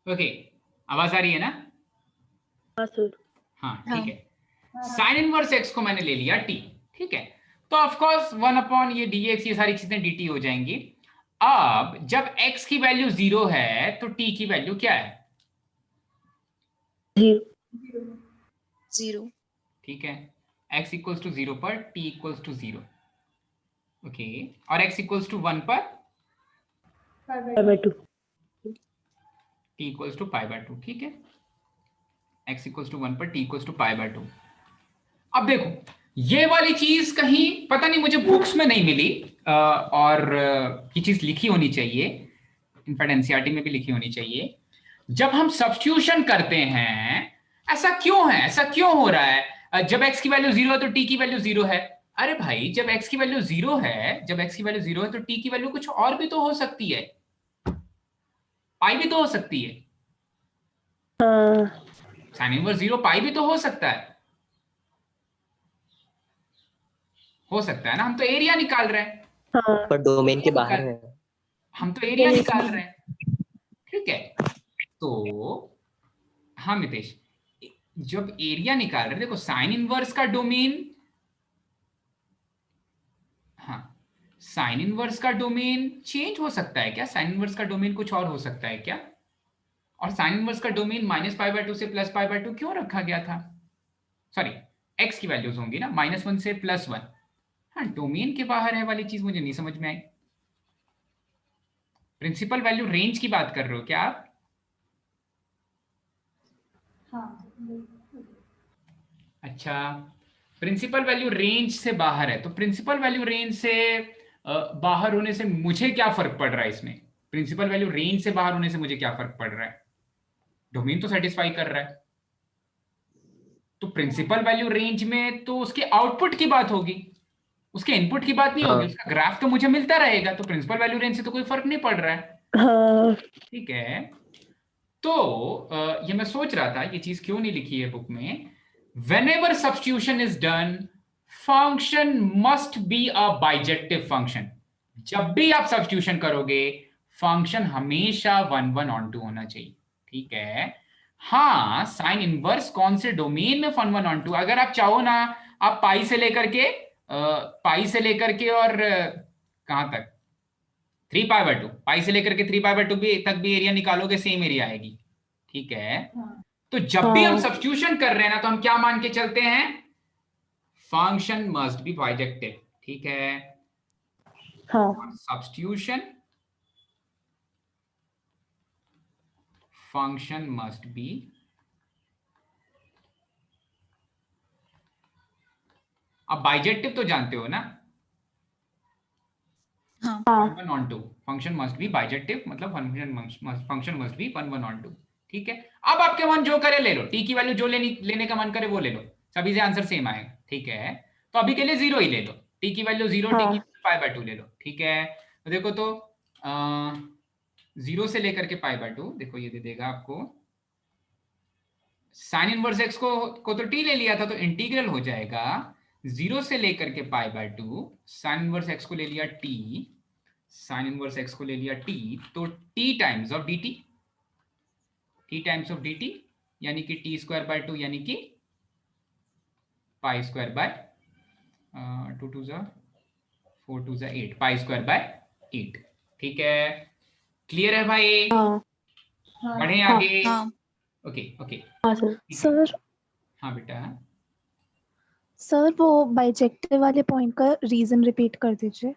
Okay, आवाज आ रही है ना? हाँ सर। हाँ हाँ। ठीक है। साइन इनवर्स एक्स को मैंने ले लिया टी, ठीक है। तो ऑफ कोर्स 1 अपॉन ये dx, ये सारी चीजें dt हो जाएंगी। अब जब x की वैल्यू 0 है तो t की वैल्यू क्या है? 0। ठीक है, x इक्वल्स टू 0 पर t इक्वल्स टू 0, ओके। और x इक्वल्स टू 1 पर पाई/2। t इक्वल्स टू पाई/2, ठीक है। x इक्वल्स टू 1 पर t इक्वल्स टू पाई/2। अब देखो, ये वाली चीज कहीं पता नहीं मुझे बुक्स में नहीं मिली, और ये चीज लिखी होनी चाहिए, इनफैक्ट एनसीईआरटी में भी लिखी होनी चाहिए। जब हम सब्स्टिट्यूशन करते हैं, ऐसा क्यों है, ऐसा क्यों हो रहा है? जब x की वैल्यू 0 है तो t की वैल्यू 0 है। अरे भाई, जब x की वैल्यू 0 है, जब x की वैल्यू 0 है तो t की वैल्यू कुछ और भी तो हो सकती है, पाई भी तो हो सकती है। हाँ साइन इनवर्स 0 पाई भी तो हो सकता है, हो सकता है ना। हम तो एरिया निकाल रहे हैं, हाँ। पर डोमेन के बाहर है। हम तो एरिया निकाल रहे हैं, ठीक है। तो हाँ मितेश, जब एरिया निकाल रहे हैं, देखो साइन इनवर्स का डोमेन, हाँ, साइन इनवर्स का डोमेन चेंज हो सकता है क्या? साइन इनवर्स का डोमेन कुछ और हो सकता है क्या? और साइन इनवर्स का डोमेन -π/2 से +π/2 क्यों रखा गया था? सॉरी, एक्स की वैल्यूज होंगी ना -1 से +1। हाँ, डोमेन के बाहर है वाली चीज मुझे नहीं समझ में आई। प्रिंसिपल वैल्यू रेंज की बात कर रहे हो क्या आप? हाँ। अच्छा, प्रिंसिपल वैल्यू रेंज से बाहर है, तो प्रिंसिपल वैल्यू रेंज से बाहर होने से मुझे क्या फर्क पड़ रहा है इसमें? प्रिंसिपल वैल्यू रेंज से बाहर होने से मुझे क्या फर्क पड़ रहा है? डोमेन तो सेटिस्फाई कर रहा है। तो प्रिंसिपल वैल्यू रेंज में तो उसके आउटपुट की बात होगी, उसके इनपुट की बात नहीं होगी। उसका ग्राफ तो मुझे मिलता रहेगा, तो प्रिंसिपल वैल्यू रेंज से तो कोई फर्क नहीं पड़ रहा है, हाँ। ठीक है। तो ये मैं सोच रहा था, ये चीज क्यों नहीं लिखी है बुक में। whenever substitution is done, function must be a bijective function। जब भी आप सब्स्टिट्यूशन करोगे, फंक्शन हमेशा 1/1 होना चाहिए, ठीक है। हाँ, साइन इनवर्स कौन से डोमेन में 1/1, अगर आप चाहो ना, आप पाई से लेकर के और कहां तक 3π/2, पाई से लेकर के 3π/2 भी तक भी एरिया निकालोगे, सेम एरिया आएगी, ठीक है। तो जब भी हम सब्स्टिट्यूशन कर रहे हैं ना, तो हम क्या मान के चलते हैं? फंक्शन मस्ट बी बाइजेक्टिव, ठीक है। हाँ। सब्स्टिट्यूशन फंक्शन मस्ट बी, अब बाइजेक्टिव तो जानते हो ना? हाँ। 1/1, फंक्शन मस्ट बी बाइजेक्टिव, मतलब फंक्शन मस्ट बी 1/1, ठीक है। अब आपके मन जो करे ले लो, टी की वैल्यू जो लेने का मन करे वो ले लो, सभी से आंसर सेम आएगा, ठीक है। तो अभी के लिए 0 ही ले लो, टी की वैल्यू 0, टी की π/2 ले लो, ठीक है। तो देखो, तो 0 से लेकर के π/2, देखो ये दे देगा आपको। साइन इनवर्स एक्स को तो टी ले लिया था, तो इंटीग्रल हो जाएगा 0 से लेकर के π/2, साइन इनवर्स एक्स को ले लिया टी, साइन इनवर्स एक्स को ले लिया टी, तो T times of dt, T times of dt, यानी कि t²/2, यानी कि π²/2 2 4 2 8, π²/8, ठीक है। क्लियर है भाई? बढ़े आगे। हाँ। Okay okay. हाँ सर। सर हाँ बेटा। सर वो बाइजेक्टिव वाले पॉइंट का रीजन रिपीट कर दीजिए।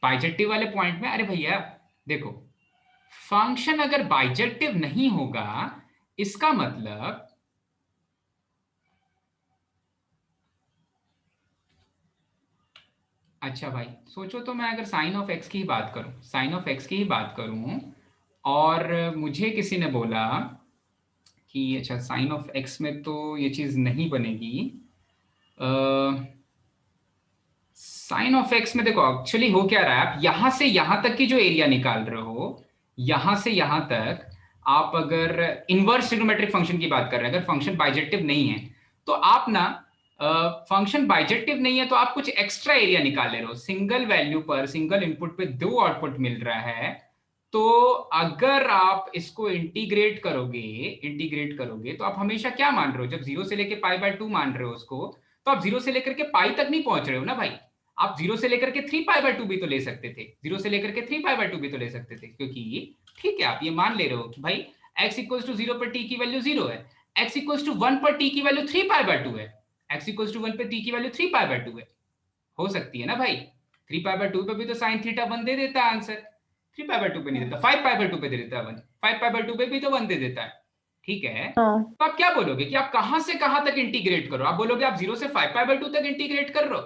बाइजेक्टिव वाले पॉइंट में, अरे भैया देखो, फंक्शन अगर बाइजेक्टिव नहीं होगा, इसका मतलब अच्छा भाई सोचो, तो मैं अगर साइन ऑफ एक्स की ही बात करूं, साइन ऑफ एक्स की ही बात करूं, और मुझे किसी ने बोला कि अच्छा साइन ऑफ एक्स में तो ये चीज नहीं बनेगी। साइन ऑफ एक्स में देखो एक्चुअली हो क्या रहा है, आप यहां से यहां तक की जो एरिया निकाल रहे हो, यहां से यहां तक, आप अगर इनवर्स ट्रिग्नोमेट्रिक फंक्शन की बात कर रहे हैं, अगर फंक्शन बाइजेक्टिव नहीं है, तो आप ना, फंक्शन बाइजेक्टिव नहीं है तो आप कुछ एक्स्ट्रा एरिया निकाल ले रहे हो, सिंगल वैल्यू पर, सिंगल इनपुट पे 2 आउटपुट मिल रहा है, तो अगर आप इसको इंटीग्रेट करोगे तो आप हमेशा क्या मान रहे हो, जब 0 से लेके π/2 मान रहे हो उसको, तो आप 0 से लेकर के पाई तक नहीं पहुंच रहे हो ना भाई। आप 0 से लेकर के 3π/2 भी तो ले सकते थे, 0 से लेकर के 3π/2 भी तो ले सकते थे, क्योंकि ठीक है आप ये मान ले रहे हो कि भाई x इक्वल्स टू 0 पर t की वैल्यू 0 है, x इक्वल्स टू 1 पर t की वैल्यू 3π/2 है, x इक्वल्स टू 1 पर t की वैल्यू 3π/2 है। हो सकती है ना भाई, 3π/2 पे भी तो साइन थीटा 1 दे देता है आंसर, 3π/2 पे नहीं देता, 5π/2 पे दे देता है 1, 5π/2 पे भी तो 1 दे देता है। ठीक है, हाँ तो आप क्या बोलोगे कि आप कहां से कहां तक इंटीग्रेट करो, आप बोलोगे आप 0 से 5π/2 तक इंटीग्रेट कर रहे हो।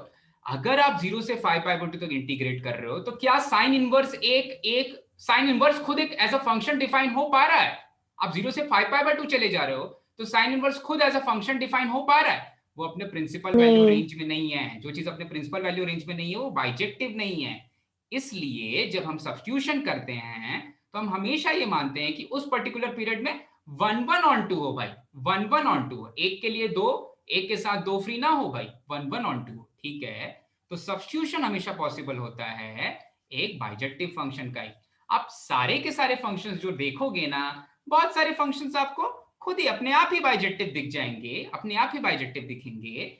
अगर आप 0 से 5π/2 तक इंटीग्रेट कर रहे हो तो क्या साइन इनवर्स एक साइन इनवर्स खुद एक एज अ फंक्शन डिफाइन हो पा रहा है। आप 0 से 5π/2 चले जा रहे हो तो साइन इनवर्स खुद एज अ फंक्शन डिफाइन हो पा रहा है, वो अपने प्रिंसिपल वैल्यू नहीं रेंज में नहीं है। जो चीज अपने प्रिंसिपल वैल्यू रेंज में नहीं है वो बाइजेक्टिव नहीं है। इसलिए जब हम सब्स्टिट्यूशन करते हैं तो हम हमेशा ये मानते हैं कि उस पर्टिकुलर पीरियड में 1/1/2 हो भाई, 1/1/2, एक के लिए दो, एक के साथ दो फ्री ना हो भाई, 1/1/2। ठीक है, तो सब्स्टिट्यूशन हमेशा पॉसिबल होता है एक बाइजेक्टिव फंक्शन का ही। आप सारे के सारे फंक्शंस जो देखोगे ना, बहुत सारे फंक्शंस आपको खुद ही अपने आप ही बाइजेक्टिव दिख जाएंगे, अपने आप ही बाइजेक्टिव दिखेंगे।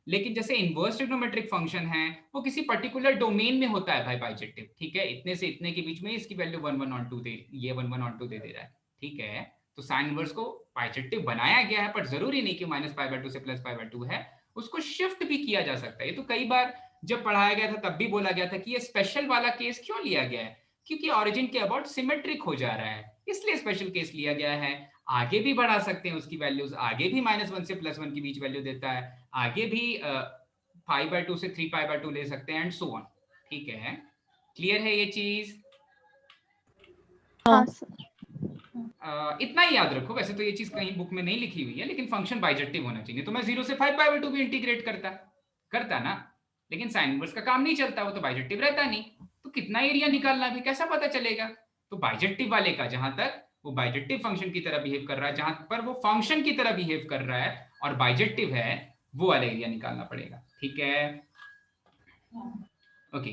लेकिन जैसे इनवर्स ट्रिग्नोमेट्रिक फंक्शन है वो किसी पर्टिकुलर डोमेन में होता है भाई बाइजेक्टिव। ठीक है, इतने से इतने के बीच में इसकी वैल्यू 1/1/2 दे, ये 1/1/2 दे रहा है। ठीक है, तो साइन इनवर्स को बाइजेक्टिव बनाया गया है, पर जरूरी नहीं कि -π/2 से +π/2 है, उसको शिफ्ट भी किया जा सकता है। ये तो कई बार जब पढ़ाया गया था तब भी बोला गया था कि ये स्पेशल वाला केस क्यों लिया गया है, क्योंकि ऑरिजिन के अबाउट सिमेट्रिक हो जा रहा है, इसलिए स्पेशल केस लिया गया है। आगे भी बढ़ा सकते हैं उसकी वैल्यूज, आगे भी -1 से +1 के बीच वैल्यू देता है, आगे भी π/2 से 3π/2 ले सकते हैं एंड सो ऑन। ठीक है, क्लियर है ये चीज। हाँ सर। इतना ही याद रखो, वैसे तो ये चीज कहीं बुक में नहीं लिखी हुई है, लेकिन फंक्शन बाइजेक्टिव होना चाहिए। तो मैं 0 से 5π/2 भी इंटीग्रेट करता ना, लेकिन साइन इनवर्स का काम नहीं चलता, वो तो बाइजेक्टिव रहता नहीं, तो कितना एरिया निकालना भी कैसा पता चलेगा। तो बाइजेक्टिव वाले का जहां तक वो बाइजेक्टिव फंक्शन की तरह बिहेव कर रहा है, जहां पर वो फंक्शन की तरह बिहेव कर रहा है और बाइजेक्टिव है, वो वाला एरिया निकालना पड़ेगा। ठीक है, ओके।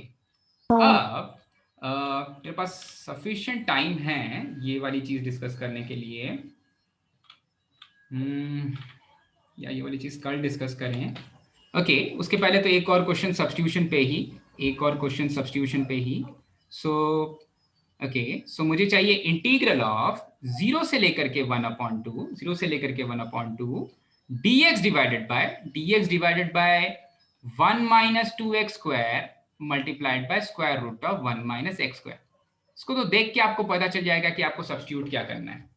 हाँ अब मेरे पास सफिशिएंट टाइम है ये वाली चीज डिस्कस करने के लिए, या ये वाली चीज कल डिस्कस करें। ओके, उसके पहले तो एक और क्वेश्चन सब्स्टिट्यूशन पे ही, सो ओके, सो मुझे चाहिए इंटीग्रल ऑफ 0 से लेकर के 1/2 dx divided by 1 - 2x square multiplied by square root of 1 - x square. इसको तो देख के आपको पता चल जाएगा कि आपको सब्स्टिट्यूट क्या करना है।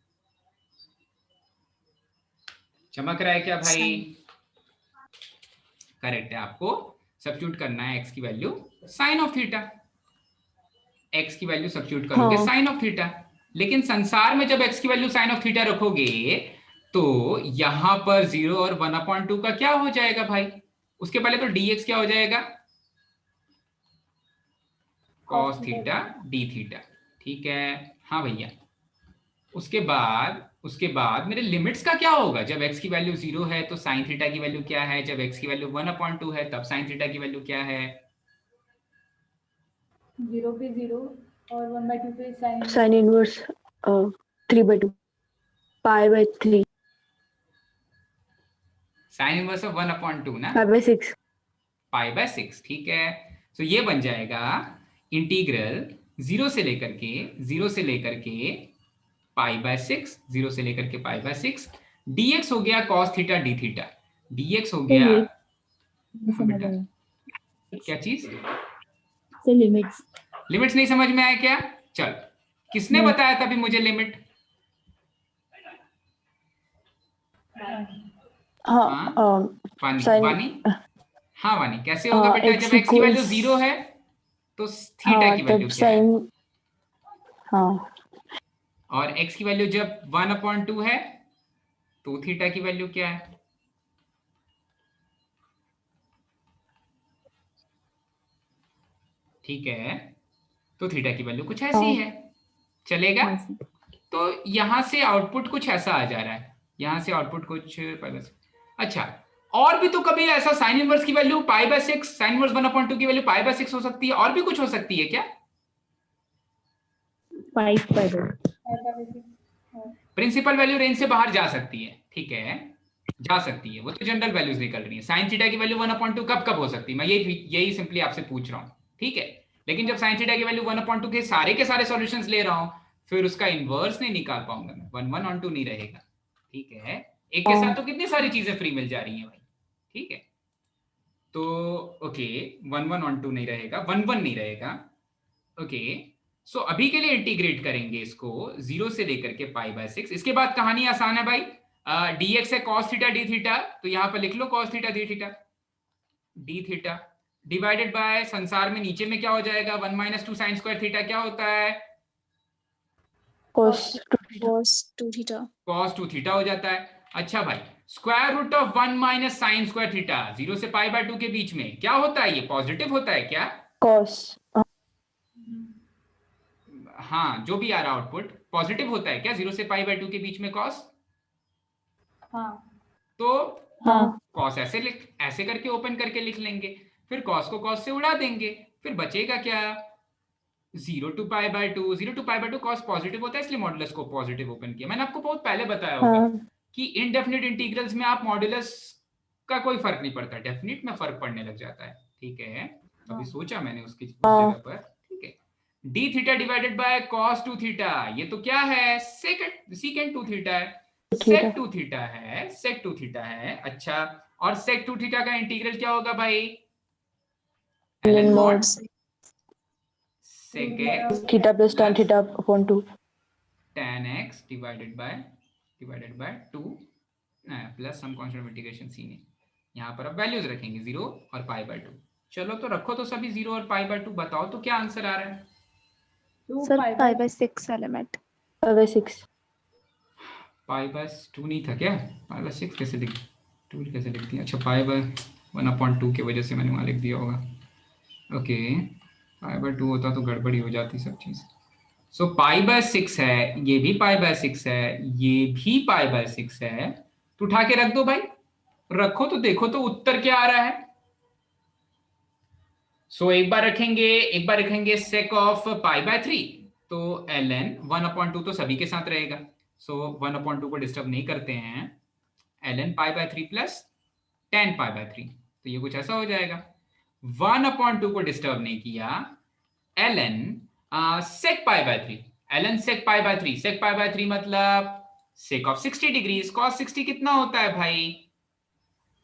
चमक रहा है क्या भाई? करेक्ट है, आपको सब्स्टिट्यूट करना है x की value sine of theta, x की वैल्यू सब्स्टिट्यूट करोगे हाँ साइन ऑफ थीटा। लेकिन संसार में जब x की वैल्यू साइन ऑफ थीटा रखोगे तो यहां पर 0 और 1/2 का क्या हो जाएगा भाई? उसके पहले तो dx क्या हो जाएगा? cos theta d theta. ठीक है, हाँ भैया। उसके बाद मेरे लिमिट्स का क्या होगा? जब x की वैल्यू 0 है तो साइन थीटा की वैल्यू क्या है, जब x की वैल्यू 1/2 है तब साइन थीटा की वैल्यू क्या है? 0 पे 0 और 1/2 पे sine inverse 3/2 π/3 sine inverse of 1/2 ना, π/6 π/6। ठीक है, तो ये बन जाएगा इंटीग्रल 0 से लेकर के π/6, 0 से लेकर के π/6, dx हो गया cos theta d theta, dx हो गया, हाँ बेटा क्या चीज? लिमिट्स नहीं समझ में आया क्या? चल, किसने बताया था अभी मुझे लिमिट? हाँ वानी? हाँ वानी, कैसे होगा बेटा? जब x की वैल्यू 0 है तो थीटा की वैल्यू क्या है? हाँ और x की वैल्यू जब 1/2 है तो थीटा की वैल्यू क्या है? ठीक है, तो थीटा की वैल्यू कुछ ऐसी है, चलेगा? तो यहां से आउटपुट कुछ ऐसा आ जा रहा है, यहां से आउटपुट कुछ पहले से। अच्छा, और भी तो कभी ऐसा साइन इनवर्स की वैल्यू π/6, साइन इनवर्स 1/2 की वैल्यू π/6 हो सकती है, और भी कुछ हो सकती है क्या? 5 by root. 5 by 6 principal value range से बाहर जा सकती है, ठीक है, जा सकती है, वो तो जनरल वैल्यूज निकल रही है। साइन थीटा की वैल्यू 1/2 कब कब हो सकती है, मैं यही सिंपली आपसे पूछ रहा हूँ, ठीक है। लेकिन जब साइन थीटा की वैल्यू 1/2 के सारे सॉल्यूशंस ले रहा हूँ, फिर उसका इनवर्स नहीं निकाल पाऊंगा मैं, 1/2 नहीं रहेगा, ठीक है। एक के साथ तो कितनी सारी चीजें फ्री मिल जा रही हैं भाई, ठीक है। तो ओके, 1/2 नहीं रहेगा, 1/1 नहीं रहेगा, ओके। सो अभी के लिए इंटीग्रेट करेंगे इसको 0 से लेकर के π/6। इसके बाद कहानी आसान है भाई, dx है cos थीटा d थीटा, तो यहां पर लिख लो cos theta d theta d theta divided by संसार में नीचे में क्या हो जाएगा, 1 - 2 sin स्क्वायर थीटा क्या होता है, Cos 2 theta. cos 2 थीटा हो जाता है। अच्छा भाई, square root of 1 - sin square theta 0 से π/2 के बीच में क्या होता है, ये पॉजिटिव होता है क्या, Cos. हाँ जो भी आ रहा आउटपुट पॉजिटिव होता है क्या 0 से π/2 के बीच में cos, हाँ तो हाँ. cos ऐसे करके ओपन करके लिख लेंगे, फिर cos को cos से उड़ा देंगे, फिर बचेगा क्या 0 to π/2, 0 to π/2 cos पॉजिटिव होता है, इसलिए मॉडुलस को पॉजिटिव ओपन किया। मैंने आपको बहुत पहले बताया होगा हाँ. कि इनडेफिनिट इंटीग्रल्स में आप मॉडुलस का कोई फर्क नहीं पड़ता, डेफिनिट में फर्क पड़ने लग जाता है, ठीक है। अभी सोचा मैंने उसकी जगह पर, ठीक है। d theta divided by cos 2 theta, ये तो क्या है, secant 2 थीटा है, sec 2 थीटा है, sec 2 थीटा है। अच्छा, और sec 2 थीटा का इंटीग्रल क्या होगा भाई, ln mod sec x Theta plus tan theta upon 2. tan x divided by 2 plus some constant integration c ने, यहाँ पर अब वैल्यूज रखेंगे 0 और π/2। चलो तो रखो तो सभी 0 और π/2, बताओ तो क्या आंसर आ रहा है। Sir 5/6 element. 5/6. π/2 नहीं था क्या, π/6 कैसे लिख 2 कैसे लिखती है, अच्छा π/1/2 की वजह से मैंने वहाँ लिख दिया होगा, ओके। π/2 होता तो गड़बड़ी हो जाती सब चीज। सो π/6 है, ये भी π/6 है, ये भी π/6 है, तो उठा के रख दो भाई, रखो तो देखो तो उत्तर क्या आ रहा है। सो एक बार रखेंगे sec ऑफ π/3, तो ln 1/2 तो सभी के साथ रहेगा, सो 1/2 को डिस्टर्ब नहीं करते हैं, ln π/3 प्लस tan π/3, तो ये कुछ ऐसा हो जाएगा। 1/2 को डिस्टर्ब नहीं किया, ln sec π/3, ln sec π/3, sec π/3 मतलब sec ऑफ 60 डिग्रीज, cos 60 कितना होता है भाई,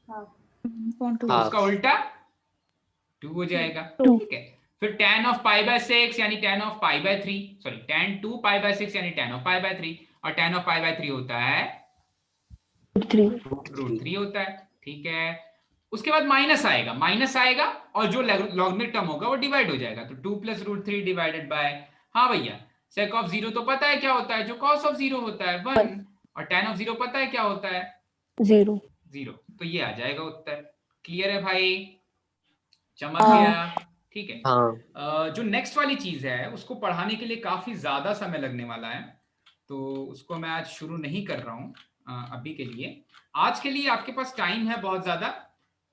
तो उसका उल्टा 2 हो जाएगा, ठीक है। फिर tan ऑफ π/6 यानी tan ऑफ π/3, सॉरी tan 2 π/6 यानी tan ऑफ π/3, और tan ऑफ π/3 होता है √3 होता है, ठीक है। उसके बाद माइनस आएगा और जो लॉगरिथमिक टर्म होगा वो डिवाइड हो जाएगा, तो 2 + √3 डिवाइडेड बाय, हाँ भैया sec ऑफ 0 तो पता है क्या होता है, जो cos ऑफ 0 होता है 1, और tan ऑफ 0 पता है क्या होता है 0. 0, तो ये आ जाएगा उत्तर। क्लियर है भाई, चमक गया, ठीक है। जो नेक्स्ट वाली चीज है उसको पढ़ाने के लिए काफी ज्यादा समय लगने वाला है, तो उसको मैं आज शुरू नहीं कर रहा हूँ अभी के लिए। आज के लिए आपके पास टाइम है बहुत ज्यादा,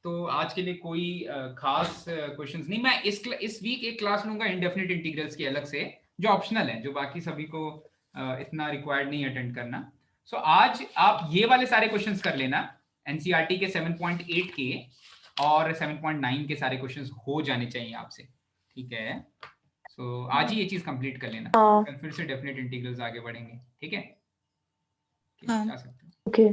तो आज के लिए कोई खास क्वेश्चंस नहीं। मैं इस वीक एक क्लास लूंगा इंडेफिनिट इंटीग्रल्स की अलग से, जो ऑप्शनल है, जो बाकी सभी को इतना रिक्वायर्ड नहीं अटेंड करना। सो आज आप ये वाले सारे क्वेश्चंस कर लेना, एनसीईआरटी के 7.8 के और 7.9 के सारे क्वेश्चंस हो जाने चाहिए आपसे, ठीक है। सो आज ही ये चीज कंप्लीट कर लेना, कल फिर से डेफिनेट इंटीग्रल्स आगे बढ़ेंगे, ठीक है। जा सकते हो। Okay.